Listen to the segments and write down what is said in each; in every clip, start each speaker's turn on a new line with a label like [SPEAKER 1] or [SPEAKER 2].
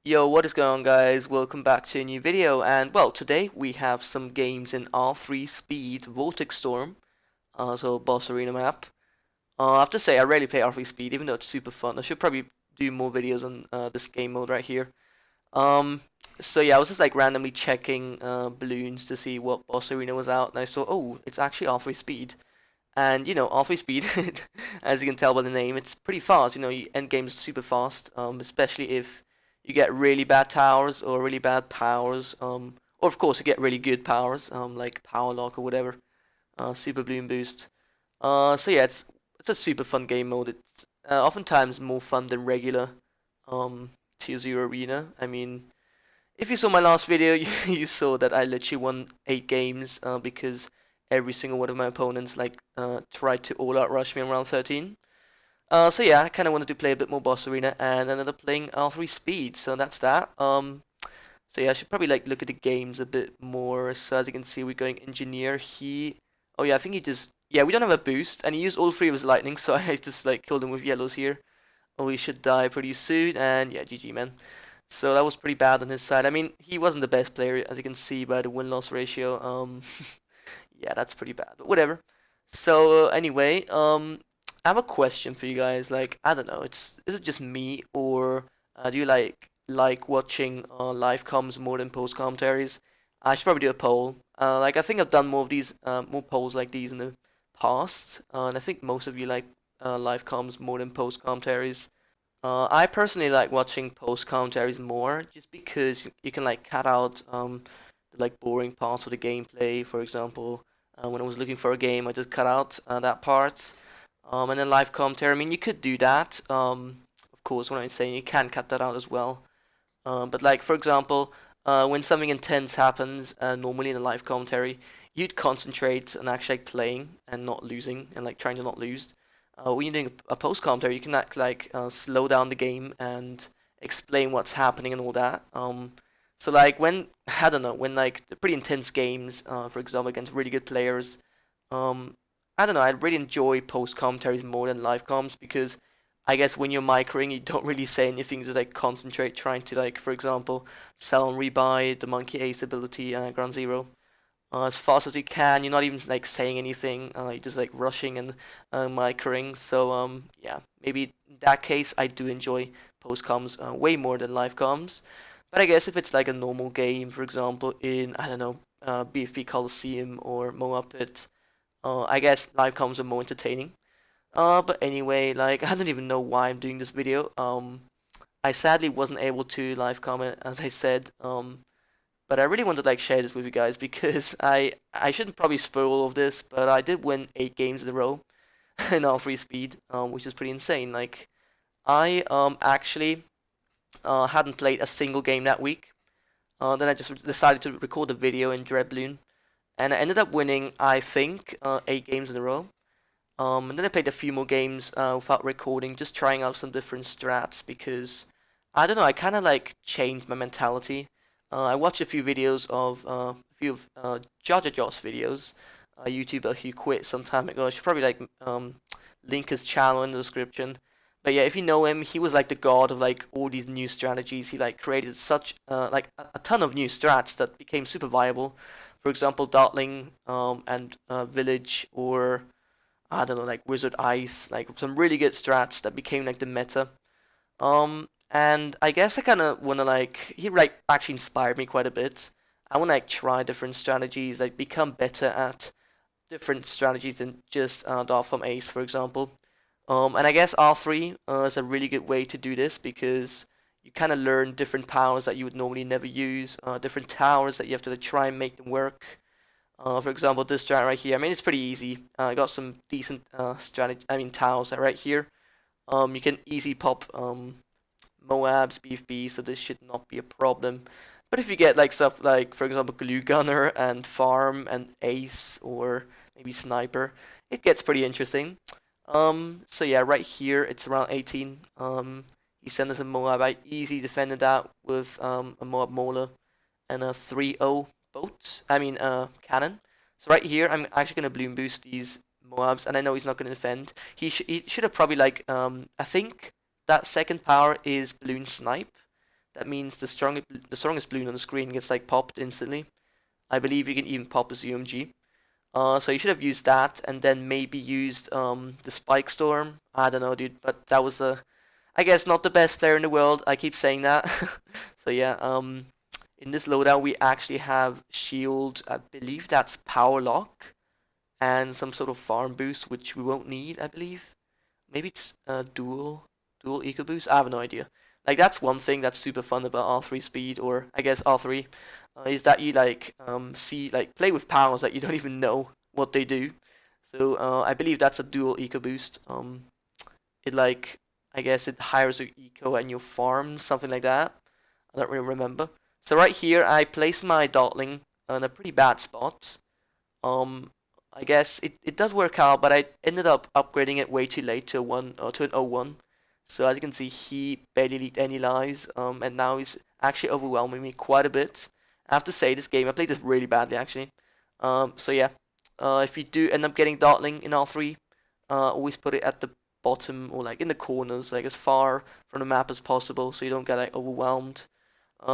[SPEAKER 1] Yo, what is going on, guys? Welcome back to a new video. And well, today we have some games in R3 Speed Vortex Storm, so Boss Arena map. I have to say, I rarely play R3 Speed, even though it's super fun. I should probably do more videos on this game mode right here. Um, so yeah, I was just like randomly checking Bloons to see what Boss Arena was out, and I saw, oh, it's actually R3 Speed. And you know, R3 Speed, as you can tell by the name, it's pretty fast. You know, you end games super fast, especially if you get really bad towers or really bad powers, or of course you get really good powers, like Power Lock or whatever, Super Bloom Boost. So yeah, it's a super fun game mode. It's oftentimes more fun than regular Tier 0 Arena. I mean, if you saw my last video, you saw that I literally won 8 games because every single one of my opponents tried to all out rush me in round 13. So yeah, I kind of wanted to play a bit more Boss Arena and ended up playing R3 Speed, so that's that. So yeah, I should probably like look at the games a bit more. So as you can see, we're going Engineer. Oh yeah, I think he just, yeah, we don't have a boost, and he used all 3 of his lightning, so I just like killed him with yellows here. Oh, he should die pretty soon, and yeah, GG man. So that was pretty bad on his side. I mean, he wasn't the best player, as you can see by the win-loss ratio. Yeah, that's pretty bad, but whatever. So anyway, I have a question for you guys. Like, I don't know, is it just me, or do you like watching live comms more than post commentaries? I should probably do a poll. Like, I think I've done more of these, more polls like these in the past, and I think most of you like live comms more than post commentaries. I personally like watching post commentaries more, just because you can like cut out the like boring parts of the gameplay. For example, when I was looking for a game, I just cut out that part. And then live commentary, I mean, you could do that. Of course, when I'm saying you can cut that out as well. But like, for example, when something intense happens, normally in a live commentary, you'd concentrate on actually like playing and not losing, and like trying to not lose. When you're doing a post commentary, you can act like slow down the game and explain what's happening and all that. So like when I don't know, when like the pretty intense games, for example, against really good players, um, I don't know. I really enjoy post commentaries more than live comms because I guess when you're microing, you don't really say anything. Just like concentrate, trying to like, for example, sell and rebuy the Monkey Ace ability, Ground Zero, as fast as you can. You're not even like saying anything. You're just like rushing and microing. So yeah, maybe in that case, I do enjoy post comms way more than live comms. But I guess if it's like a normal game, for example, in I don't know, BFB Coliseum or Moa Pit, I guess live comms are more entertaining. But anyway, like I don't even know why I'm doing this video. I sadly wasn't able to live comment as I said. But I really wanted to like share this with you guys because I shouldn't probably spoil all of this, but I did win 8 games in a row in R3 Speed, which is pretty insane. Like I actually hadn't played a single game that week. Then I just decided to record a video in Dreadbloon, and I ended up winning, I think, 8 games in a row. And then I played a few more games without recording, just trying out some different strats because I don't know, I kind of like changed my mentality. I watched a few videos of a few of Jaja Joss videos, a YouTuber who quit some time ago. I should probably like link his channel in the description. But yeah, if you know him, he was like the god of like all these new strategies. He like created such like a ton of new strats that became super viable. For example, Dartling and Village, or I don't know, like Wizard Ice, like some really good strats that became like the meta. And I guess I kind of want to like, he like actually inspired me quite a bit. I want to like try different strategies, like become better at different strategies than just Dart from Ace, for example. And I guess R3 is a really good way to do this because you kind of learn different powers that you would normally never use, different towers that you have to like, try and make them work. For example, this strat right here. I mean, it's pretty easy. I got some decent strategy. I mean, towels right here. You can easy pop Moabs, BFB, so this should not be a problem. But if you get like stuff like, for example, Glue Gunner and Farm and Ace or maybe Sniper, it gets pretty interesting. So yeah, right here it's around 18. He sent us a Moab. I easily defended that with a Moab Mauler and a 3-0 boat. I mean, cannon. So right here, I'm actually gonna bloom boost these Moabs, and I know he's not gonna defend. He should have probably like I think that second power is Bloon Snipe. That means the strongest balloon on the screen gets like popped instantly. I believe you can even pop a UMG. So you should have used that, and then maybe used the Spike Storm. I don't know, dude, but that was I guess not the best player in the world. I keep saying that. So yeah, in this loadout we actually have shield. I believe that's power lock and some sort of farm boost, which we won't need. I believe maybe it's dual eco boost. I have no idea. Like that's one thing that's super fun about R3 Speed, or I guess R3, is that you like see like play with powers that you don't even know what they do. So I believe that's a dual eco boost. It like I guess it hires your eco and your farm, something like that. I don't really remember. So right here I placed my Dartling in a pretty bad spot. Um, I guess it does work out, but I ended up upgrading it way too late to a 1 or to an 01. So as you can see, he barely leaked any lives, and now he's actually overwhelming me quite a bit. I have to say, this game I played this really badly actually. So yeah, if you do end up getting Dartling in R3, always put it at the bottom or like in the corners, like as far from the map as possible, so you don't get like overwhelmed.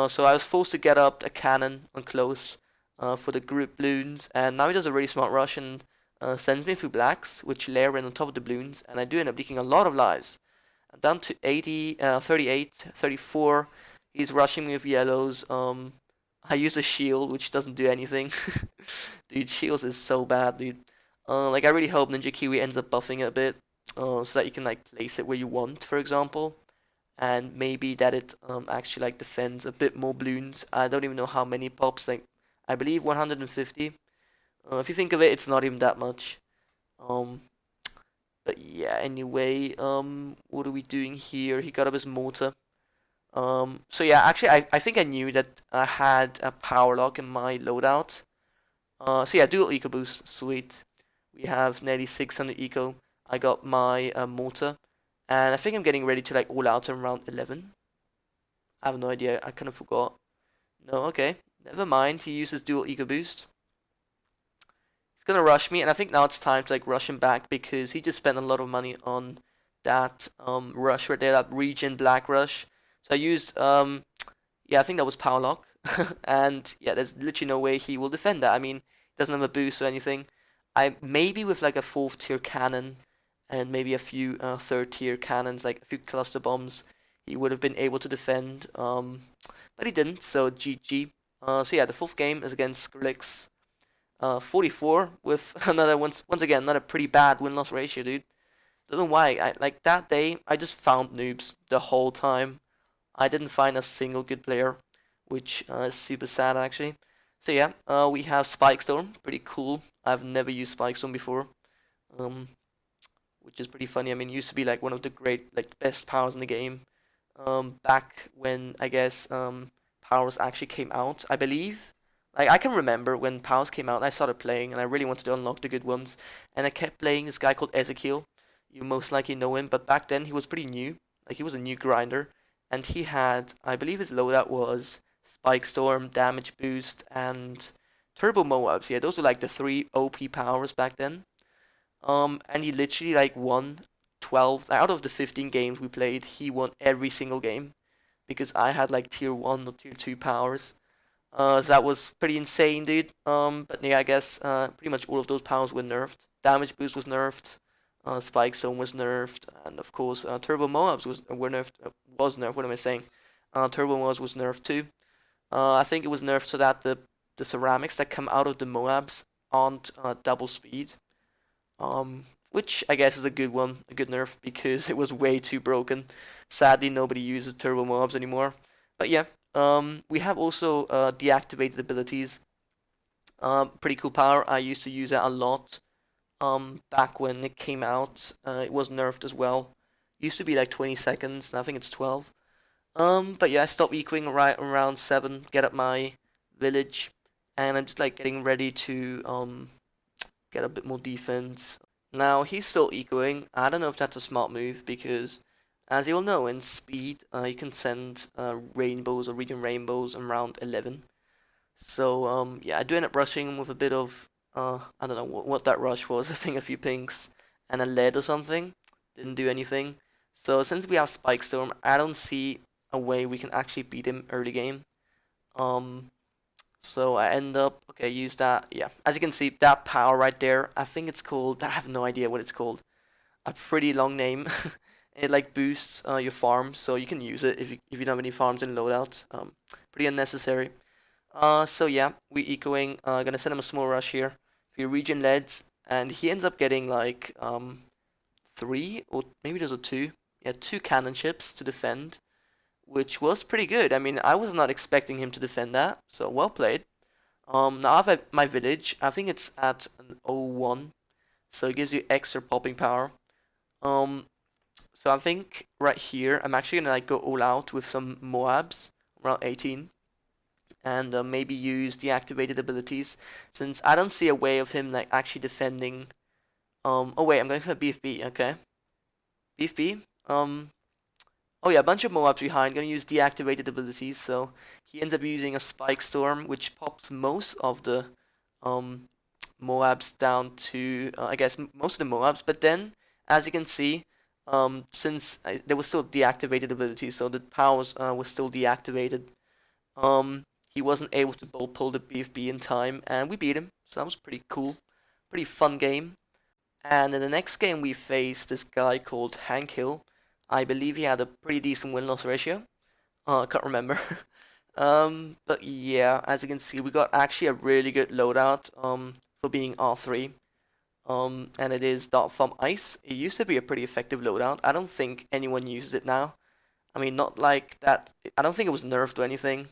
[SPEAKER 1] So I was forced to get up a cannon on close for the group balloons, and now he does a really smart rush and sends me through blacks, which layer in on top of the balloons, and I do end up leaking a lot of lives. I'm down to 80, 38, 34. He's rushing me with yellows. I use a shield, which doesn't do anything. Dude, shields is so bad, dude. Like I really hope Ninja Kiwi ends up buffing it a bit, so that you can like place it where you want, for example, and maybe that it actually like defends a bit more balloons. I don't even know how many pops. Like I believe 150. If you think of it, it's not even that much. Um, but yeah, anyway, what are we doing here? He got up his mortar. So yeah, actually, I think I knew that I had a power lock in my loadout. So yeah, dual eco boost, sweet. We have nearly 600 eco. I got my mortar, and I think I'm getting ready to like all out in round 11. I have no idea. I kind of forgot. No, okay, never mind. He uses dual eco boost. He's gonna rush me, and I think now it's time to like rush him back because he just spent a lot of money on that rush right there, that region black rush. So I used yeah, I think that was power lock, and yeah, there's literally no way he will defend that. I mean, he doesn't have a boost or anything. I maybe with like a 4th tier cannon and maybe a few 3rd tier cannons, like a few cluster bombs, he would have been able to defend. But he didn't. So GG. So yeah, the 4th game is against Skrillex. 44 with another once again another pretty bad win-loss ratio, dude. Don't know why. Like that day I just found noobs the whole time. I didn't find a single good player, which is super sad actually. So yeah, we have Spike Storm, pretty cool. I've never used Spike Storm before, which is pretty funny. I mean, it used to be like one of the great, like best powers in the game. Back when I guess powers actually came out, I believe. Like I can remember when powers came out, I started playing, and I really wanted to unlock the good ones, and I kept playing this guy called Ezekiel. You most likely know him, but back then he was pretty new. Like he was a new grinder, and he had, I believe his loadout was Spike Storm, Damage Boost, and Turbo Moabs. Yeah, those are like the 3 OP powers back then. And he literally like won 12 out of the 15 games we played. He won every single game because I had like tier 1 or tier 2 powers. So that was pretty insane, dude. But yeah, I guess pretty much all of those powers were nerfed. Damage Boost was nerfed. Spike Stone was nerfed, and of course Turbo Moabs were nerfed. Was nerfed. What am I saying? Turbo Moabs was nerfed too. I think it was nerfed so that the ceramics that come out of the Moabs aren't double speed. Which I guess is a good one, a good nerf because it was way too broken. Sadly, nobody uses Turbo Moabs anymore. But yeah, we have also deactivated abilities. Pretty cool power. I used to use that a lot. Back when it came out, it was nerfed as well. Used to be like 20 seconds, and I think it's 12. But yeah, I stopped ecoing right around 7, get up my village, and I'm just like getting ready to get a bit more defense. Now he's still ecoing. I don't know if that's a smart move because, as you all know, in speed you can send rainbows or radiant rainbows around 11. So yeah, I do end up rushing with a bit of I don't know what that rush was. I think a few pinks and a lead or something. Didn't do anything. So since we have Spike Storm, I don't see a way we can actually beat him early game. So I end up, okay, use that, yeah. As you can see, that power right there, I think it's called, I have no idea what it's called. A pretty long name. It like boosts your farm, so you can use it if you don't have any farms in loadout. Pretty unnecessary. So yeah, we ecoing, gonna send him a small rush here. If you regen leads, and he ends up getting like, 3, or maybe there's a 2. Yeah, 2 cannon ships to defend, which was pretty good. I mean, I was not expecting him to defend that, so well played. Now I have my village. I think it's at an 0-1, so it gives you extra popping power. So I think right here I'm actually gonna like go all out with some Moabs around 18, and maybe use the activated abilities, since I don't see a way of him like actually defending. Oh wait, I'm going for BFB. Okay, BFB. Oh yeah, a bunch of Moabs behind. Gonna use deactivated abilities, so he ends up using a Spike Storm, which pops most of the Moabs down to, I guess, most of the Moabs. But then, as you can see, since there was still deactivated abilities, so the powers were still deactivated, he wasn't able to pull the BFB in time, and we beat him. So that was pretty cool, pretty fun game. And in the next game, we faced this guy called Highl. I believe he had a pretty decent win-loss ratio. I can't remember. But yeah, as you can see, we got actually a really good loadout for being R3. And it is Dart from Ice. It used to be a pretty effective loadout. I don't think anyone uses it now. I mean, not like that. I don't think it was nerfed or anything.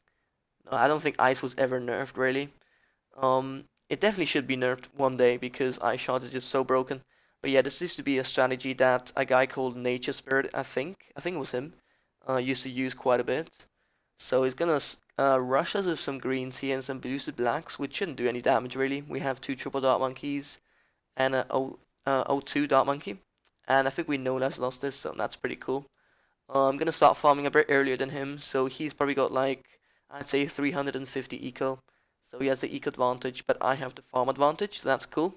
[SPEAKER 1] I don't think Ice was ever nerfed, really. It definitely should be nerfed one day because Ice Shot is just so broken. But yeah, this used to be a strategy that a guy called Nature Spirit, I think it was him, used to use quite a bit. So he's gonna rush us with some greens here and some boosted blacks, which shouldn't do any damage really. We have 2 triple dart monkeys and a 0-2 dart monkey, and I think we know that's lost this, so that's pretty cool. I'm gonna start farming a bit earlier than him, so he's probably got like, I'd say 350 eco. So he has the eco advantage, but I have the farm advantage, so that's cool.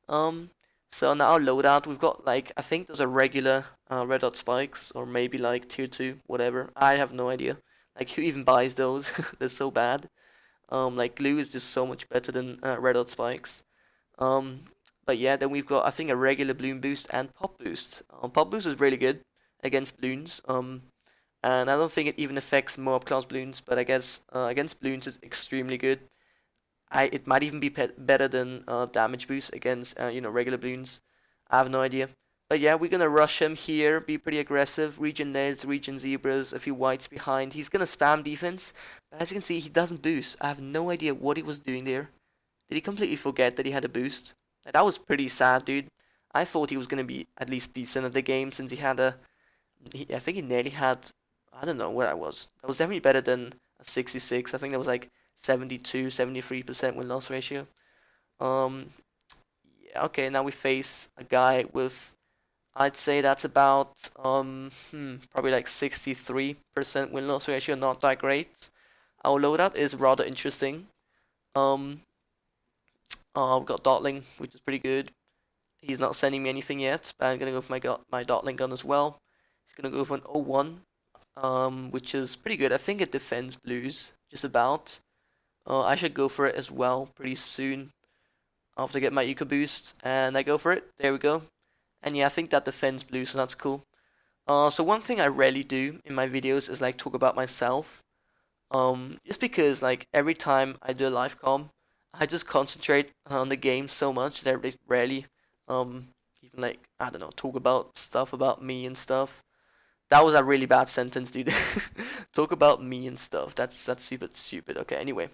[SPEAKER 1] So now our loadout, we've got like, I think there's a regular red dot spikes, or maybe like tier 2, whatever. I have no idea. Like, who even buys those? They're so bad. Like, glue is just so much better than red dot spikes. But yeah, then we've got, I think, a regular bloom boost and pop boost. Pop boost is really good against balloons. And I don't think it even affects mob class balloons, but I guess against balloons it's extremely good. It might even be better than damage boost against regular balloons. I have no idea. But yeah, we're gonna rush him here, be pretty aggressive. Regen Neds, Regen Zebras, a few whites behind. He's gonna spam defense, but as you can see, he doesn't boost. I have no idea what he was doing there. Did he completely forget that he had a boost? That was pretty sad, dude. I thought he was gonna be at least decent at the game since he had I think he nearly had, I don't know what I was. That was definitely better than a 66. I think that was like 72, 73% win-loss ratio. Yeah, okay, now we face a guy with, I'd say that's about, probably like 63% win-loss ratio, not that great. Our loadout is rather interesting. We've got Dartling, which is pretty good. He's not sending me anything yet, but I'm gonna go for my Dartling gun as well. He's gonna go for an 0-1, which is pretty good. I think it defends blues, just about. I should go for it as well pretty soon after I get my eco boost, and I go for it. There we go. And yeah, I think that defends blue, so that's cool. So one thing I rarely do in my videos is like talk about myself. Just because like every time I do a live com, I just concentrate on the game so much that I rarely even like, I don't know, talk about stuff about me and stuff. That was a really bad sentence, dude. Talk about me and stuff. That's stupid. Okay, anyway.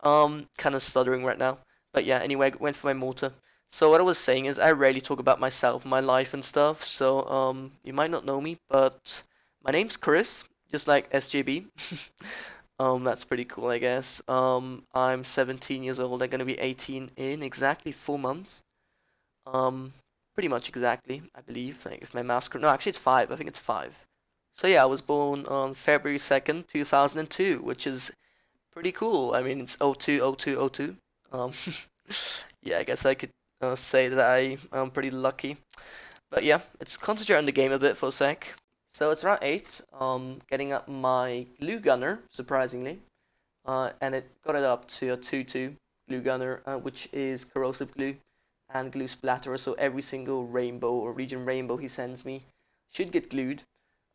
[SPEAKER 1] Kind of stuttering right now. But yeah, anyway, I went for my mortar. So what I was saying is I rarely talk about myself, my life and stuff. So you might not know me, but my name's Chris, just like SJB. That's pretty cool, I guess. I'm 17 years old. I'm gonna be 18 in exactly 4 months. Pretty much exactly, I believe. Like if my math's correct. No, actually it's 5. I think it's 5. So yeah, I was born on February 2nd, 2002, which is pretty cool. I mean, it's 020202. Yeah, I guess I could say that I'm pretty lucky. But yeah, let's concentrate on the game a bit for a sec. So it's round 8, getting up my Glue Gunner, surprisingly. And it got it up to a 2-2 Glue Gunner, which is corrosive glue and glue splatter, so every single rainbow or region rainbow he sends me should get glued.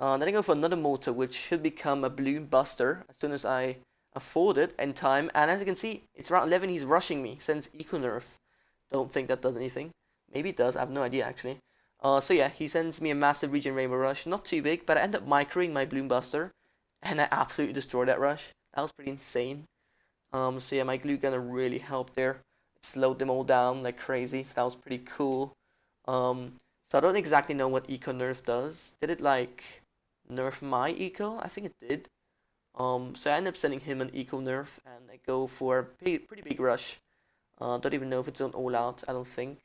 [SPEAKER 1] Then I go for another mortar, which should become a balloon buster as soon as I afford it in time. And as you can see, it's round 11, he's rushing me, sends Eco Nerf. Don't think that does anything. Maybe it does, I have no idea actually. So yeah, he sends me a massive region rainbow rush, not too big, but I end up microing my balloon buster, and I absolutely destroyed that rush. That was pretty insane. So yeah, my glue gunner really helped there. It slowed them all down like crazy, so that was pretty cool. So I don't exactly know what Eco Nerf does. Did it like nerf my Eco? I think it did. So I end up sending him an Eco Nerf, and I go for a pretty big rush. Don't even know if it's on all out, I don't think.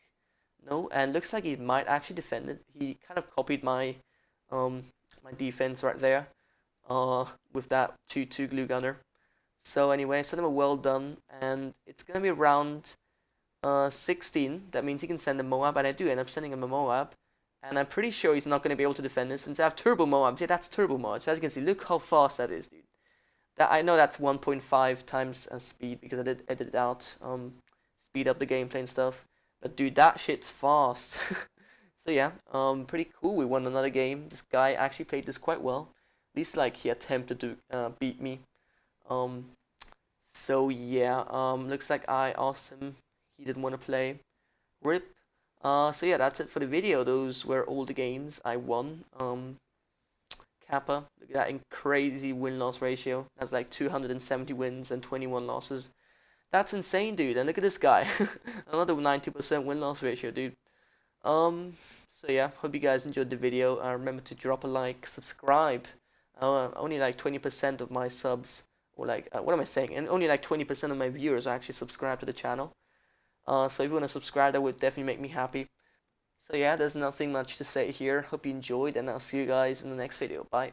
[SPEAKER 1] No, and looks like he might actually defend it. He kind of copied my my defense right there. With that 2-2 glue gunner. So anyway, I sent him a well done, and it's gonna be around 16. That means he can send a Moab, and I do end up sending him a Moab. And I'm pretty sure he's not gonna be able to defend this since I have turbo Moabs. Yeah, that's turbo mod. So as you can see, look how fast that is, dude. That I know that's 1.5 times speed because I did edit it out. Speed up the gameplay and stuff. But dude, that shit's fast. So yeah, pretty cool. We won another game. This guy actually played this quite well. At least like he attempted to beat me. So yeah, looks like I asked him. He didn't want to play. RIP. So yeah, that's it for the video. Those were all the games I won. Kappa, look at that crazy win-loss ratio. That's like 270 wins and 21 losses. That's insane, dude. And look at this guy. Another 90% win-loss ratio, dude. So yeah, hope you guys enjoyed the video. Remember to drop a like, subscribe. Only like 20% of my subs, or like, what am I saying? And only like 20% of my viewers are actually subscribed to the channel. So if you want to subscribe, that would definitely make me happy. So yeah, there's nothing much to say here. Hope you enjoyed, and I'll see you guys in the next video. Bye.